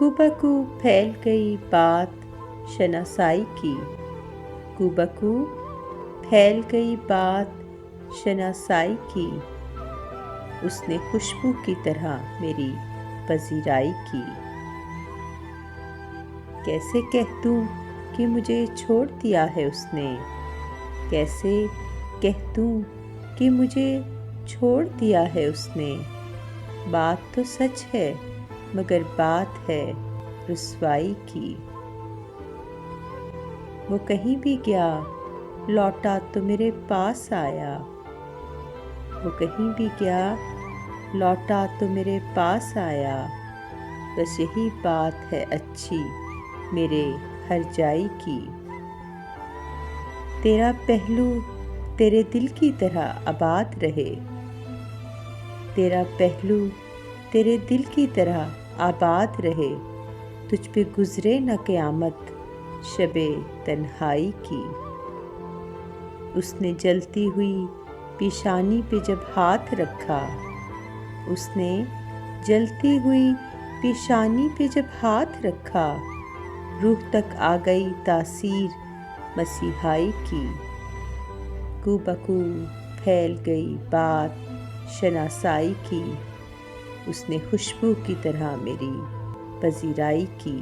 कुबकू फैल गई बात शनासाई की, कुबकू फैल गई बात शनासाई की। उसने खुशबू की तरह मेरी पजीराई की। कैसे कह दूँ कि मुझे छोड़ दिया है उसने, कैसे कह दूँ कि मुझे छोड़ दिया है उसने। बात तो सच है मगर बात है रुसवाई की। वो कहीं भी गया लौटा तो मेरे पास आया, वो कहीं भी गया लौटा तो मेरे पास आया। बस यही बात है अच्छी मेरे हर जाई की। तेरा पहलू तेरे दिल की तरह आबाद रहे, तेरा पहलू तेरे दिल की तरह आबाद रहे। तुझ पे गुजरे न क़यामत शबे तन्हाई की। उसने जलती हुई पेशानी पे जब हाथ रखा, उसने जलती हुई पेशानी पे जब हाथ रखा, रूह तक आ गई तासीर मसीहाई की। कुबकू फैल गई बात शनासाई की, उसने खुशबू की तरह मेरी पजीराई की।